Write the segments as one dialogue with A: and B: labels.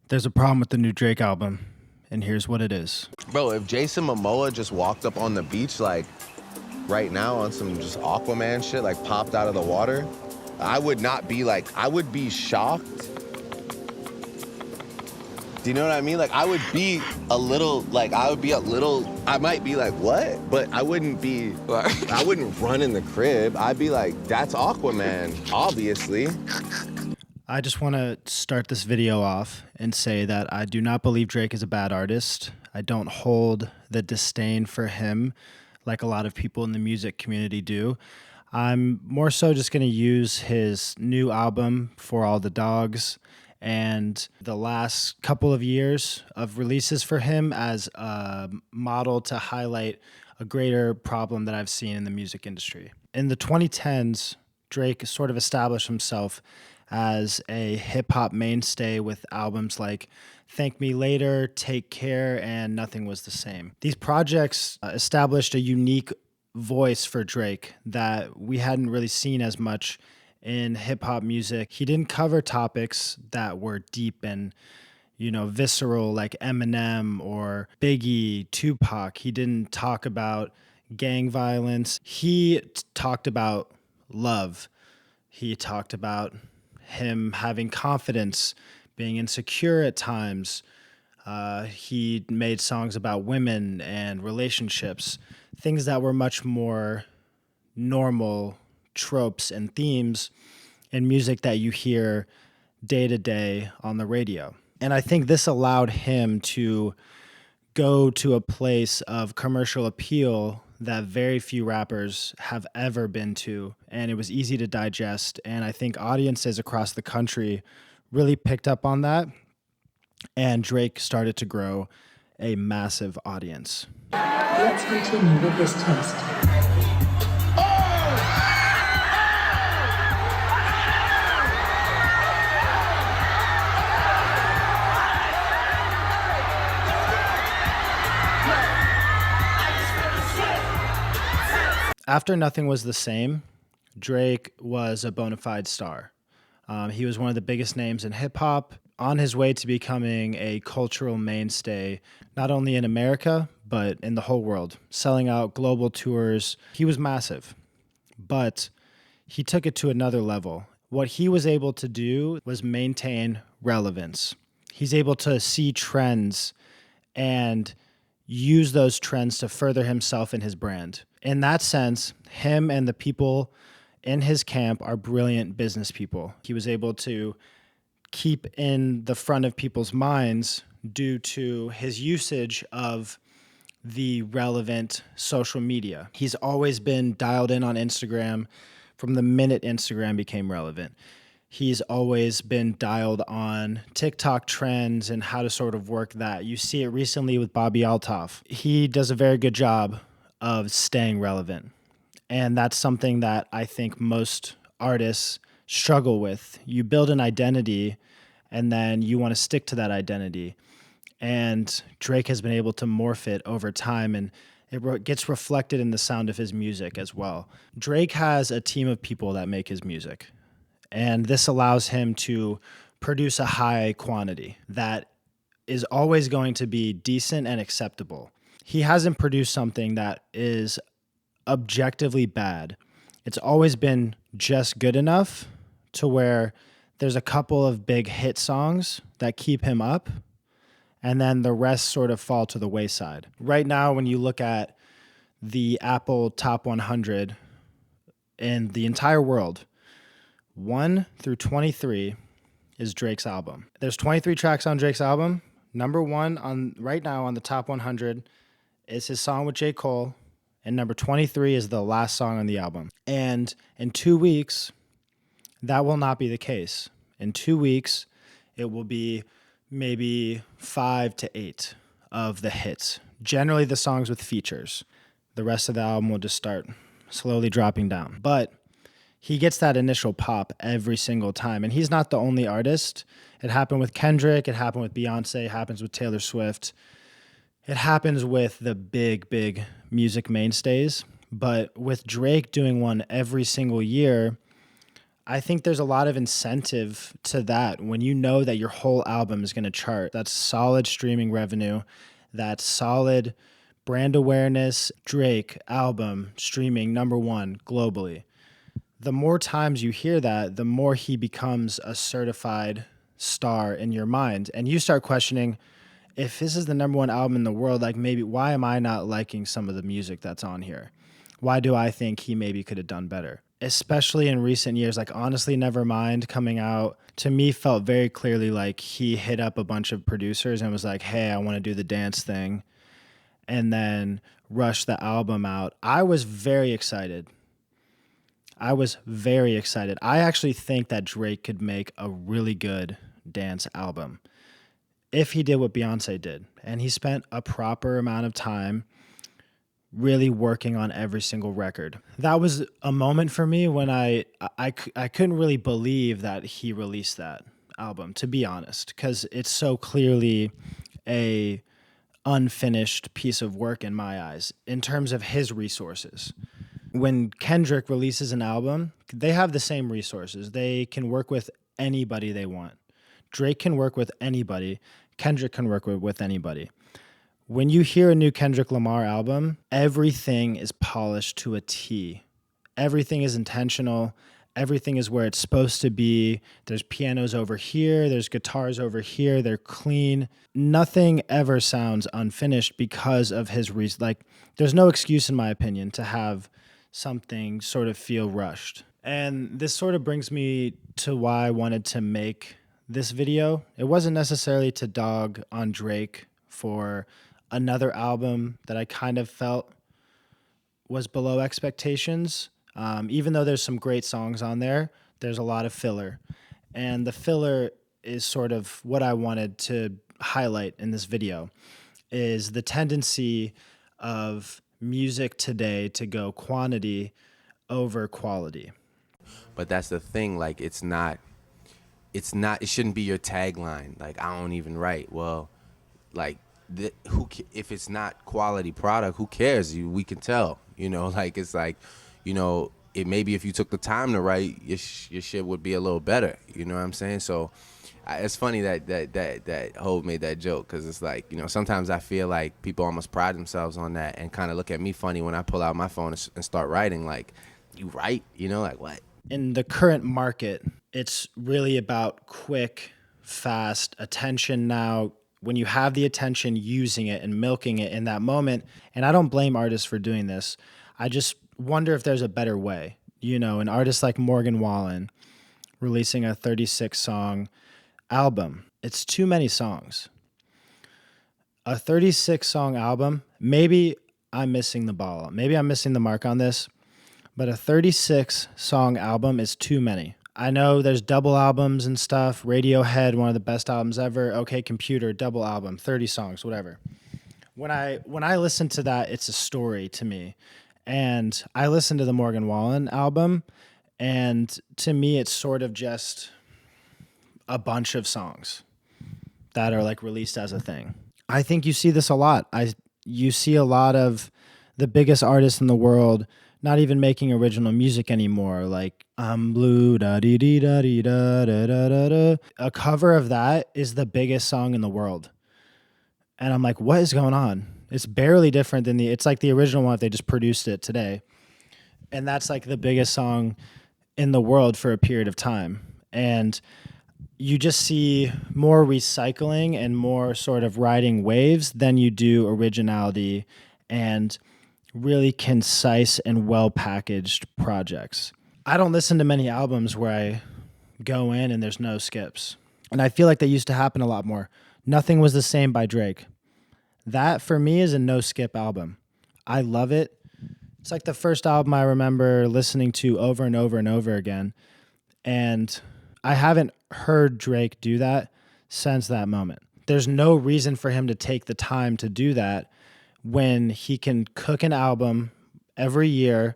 A: There's a problem with the new Drake album, and here's what it is.
B: Bro, if Jason Momoa just walked up on the beach, like, right now on some just Aquaman shit, like, popped out of the water, I would not be like, I would be shocked. Do you know what I mean? Like, I would be a little, I might be like, what? But I wouldn't be, I wouldn't run in the crib. I'd be like, that's Aquaman, obviously.
A: I just want to start this video off and say that I do not believe Drake is a bad artist. I don't hold the disdain for him like a lot of people in the music community do. I'm more so just going to use his new album, For All the Dogs, and the last couple of years of releases for him as a model to highlight a greater problem that I've seen in the music industry. In the 2010s, Drake sort of established himself as a hip-hop mainstay with albums like Thank Me Later, Take Care, and Nothing Was the Same. These projects established a unique voice for Drake that we hadn't really seen as much in hip-hop music. He didn't cover topics that were deep and, visceral like Eminem or Biggie, Tupac. He didn't talk about gang violence. He talked about love. He talked about him having confidence, being insecure at times. He made songs about women and relationships, things that were much more normal tropes and themes in music that you hear day to day on the radio. And I think this allowed him to go to a place of commercial appeal that very few rappers have ever been to, and it was easy to digest. And I think audiences across the country really picked up on that, and Drake started to grow a massive audience.
C: Let's continue with this test.
A: After Nothing Was the Same, Drake was a bona fide star. He was one of the biggest names in hip-hop, on his way to becoming a cultural mainstay, not only in America, but in the whole world, selling out global tours. He was massive, but he took it to another level. What he was able to do was maintain relevance. He's able to see trends and use those trends to further himself and his brand. In that sense, him and the people in his camp are brilliant business people. He was able to keep in the front of people's minds due to his usage of the relevant social media. He's always been dialed in on Instagram from the minute Instagram became relevant. He's always been dialed on TikTok trends and how to sort of work that. You see it recently with Bobby Altoff. He does a very good job of staying relevant. And that's something that I think most artists struggle with. You build an identity and then you want to stick to that identity. And Drake has been able to morph it over time, and it gets reflected in the sound of his music as well. Drake has a team of people that make his music, and this allows him to produce a high quantity that is always going to be decent and acceptable. He hasn't produced something that is objectively bad. It's always been just good enough to where there's a couple of big hit songs that keep him up, and then the rest sort of fall to the wayside. Right now, when you look at the Apple Top 100 in the entire world, 1 through 23 is Drake's album. There's 23 tracks on Drake's album. Number 1 on right now on the Top 100 is his song with J. Cole, and number 23 is the last song on the album. And in 2 weeks, that will not be the case. In 2 weeks, it will be maybe 5 to 8 of the hits. Generally the songs with features. The rest of the album will just start slowly dropping down. But he gets that initial pop every single time. And he's not the only artist. It happened with Kendrick. It happened with Beyonce. It happens with Taylor Swift. It happens with the big music mainstays. But with Drake doing one every single year, I think there's a lot of incentive to that when you know that your whole album is going to chart. That's solid streaming revenue. That's solid brand awareness. Drake album streaming #1 globally. The more times you hear that, the more he becomes a certified star in your mind. And you start questioning, if this is the #1 album in the world, like maybe why am I not liking some of the music that's on here? Why do I think he maybe could have done better? Especially in recent years, like honestly, Nevermind coming out to me felt very clearly like he hit up a bunch of producers and was like, hey, I want to do the dance thing, and then rush the album out. I was very excited. I actually think that Drake could make a really good dance album if he did what Beyonce did. And he spent a proper amount of time really working on every single record. That was a moment for me when I couldn't really believe that he released that album, to be honest, because it's so clearly a unfinished piece of work in my eyes in terms of his resources. When Kendrick releases an album, they have the same resources. They can work with anybody they want. Drake can work with anybody. Kendrick can work with anybody. When you hear a new Kendrick Lamar album, everything is polished to a T. Everything is intentional. Everything is where it's supposed to be. There's pianos over here. There's guitars over here. They're clean. Nothing ever sounds unfinished because of his reason. Like, there's no excuse, in my opinion, to have something sort of feel rushed. And this sort of brings me to why I wanted to make this video. It wasn't necessarily to dog on Drake for another album that I kind of felt was below expectations. Even though there's some great songs on there, there's a lot of filler. And the filler is sort of what I wanted to highlight in this video, is the tendency of music today to go quantity over quality.
D: But that's the thing, like it shouldn't be your tagline. Like, I don't even write. Well, like, if it's not quality product, who cares? We can tell, like, it's like, it maybe if you took the time to write, your shit would be a little better. You know what I'm saying? So it's funny that Hov made that joke, because it's like, sometimes I feel like people almost pride themselves on that and kind of look at me funny when I pull out my phone and start writing. Like, you write? Like what?
A: In the current market, it's really about quick, fast attention now. When you have the attention, using it and milking it in that moment. And I don't blame artists for doing this. I just wonder if there's a better way. An artist like Morgan Wallen releasing a 36-song album. It's too many songs. A 36-song album, maybe I'm missing the ball. Maybe I'm missing the mark on this. But a 36-song album is too many. I know there's double albums and stuff. Radiohead, one of the best albums ever. OK Computer, double album, 30 songs, whatever. When I listen to that, it's a story to me. And I listened to the Morgan Wallen album, and to me, it's sort of just a bunch of songs that are like released as a thing. I think you see this a lot. You see a lot of the biggest artists in the world not even making original music anymore, like I'm blue, da dee dee da dee da da da da da. A cover of that is the biggest song in the world. And I'm like, what is going on? It's barely different than it's like the original one if they just produced it today. And that's like the biggest song in the world for a period of time. And you just see more recycling and more sort of riding waves than you do originality and really concise and well-packaged projects. I don't listen to many albums where I go in and there's no skips. And I feel like that used to happen a lot more. Nothing Was the Same by Drake. That, for me, is a no-skip album. I love it. It's like the first album I remember listening to over and over and over again. And I haven't heard Drake do that since that moment. There's no reason for him to take the time to do that when he can cook an album every year,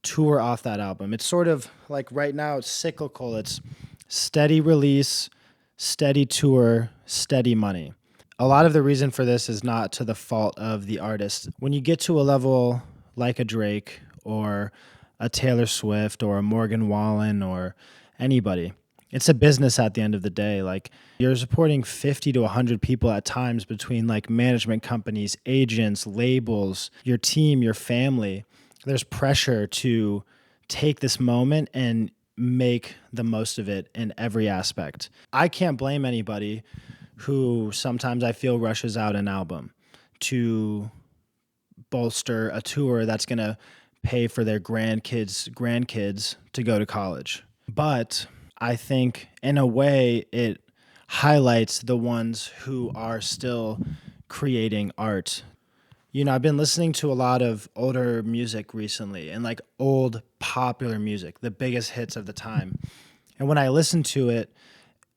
A: tour off that album. It's sort of like right now it's cyclical. It's steady release, steady tour, steady money. A lot of the reason for this is not to the fault of the artist. When you get to a level like a Drake or a Taylor Swift or a Morgan Wallen or anybody. It's a business at the end of the day. Like, you're supporting 50 to 100 people at times between like management companies, agents, labels, your team, your family. There's pressure to take this moment and make the most of it in every aspect. I can't blame anybody who sometimes I feel rushes out an album to bolster a tour that's going to pay for their grandkids to go to college. But I think in a way it highlights the ones who are still creating art. You know, I've been listening to a lot of older music recently and like old popular music, the biggest hits of the time. And when I listen to it,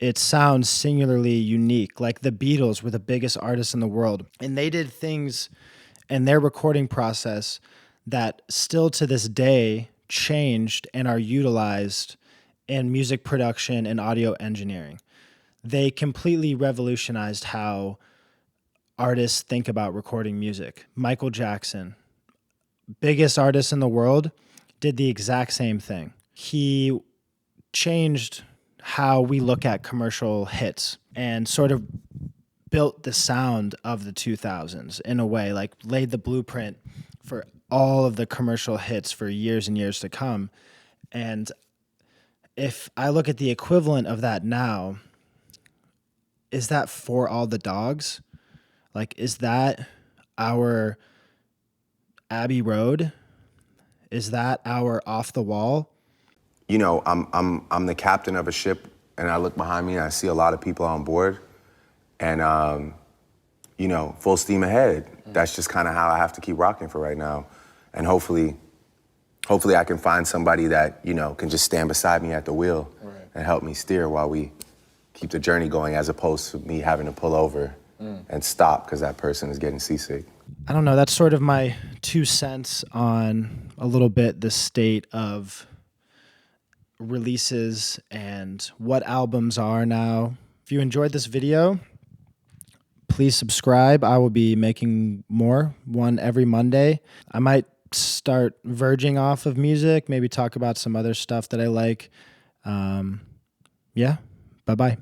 A: it sounds singularly unique. Like the Beatles were the biggest artists in the world, and they did things in their recording process that still to this day changed and are utilized in music production and audio engineering. They completely revolutionized how artists think about recording music. Michael Jackson, biggest artist in the world, did the exact same thing. He changed how we look at commercial hits and sort of built the sound of the 2000s in a way, like laid the blueprint for all of the commercial hits for years and years to come. And if I look at the equivalent of that now, is that For All the Dogs? Like, is that our Abbey Road? Is that our Off the Wall?
B: You know, I'm the captain of a ship, and I look behind me and I see a lot of people on board, and you know, full steam ahead. That's just kind of how I have to keep rocking for right now, and hopefully I can find somebody that, you know, can just stand beside me at the wheel and help me steer while we keep the journey going, as opposed to me having to pull over and stop because that person is getting seasick.
A: I don't know. That's sort of my 2 cents on a little bit the state of releases and what albums are now. If you enjoyed this video, please subscribe. I will be making one every Monday. I might start verging off of music, maybe talk about some other stuff that I like. Yeah, bye-bye.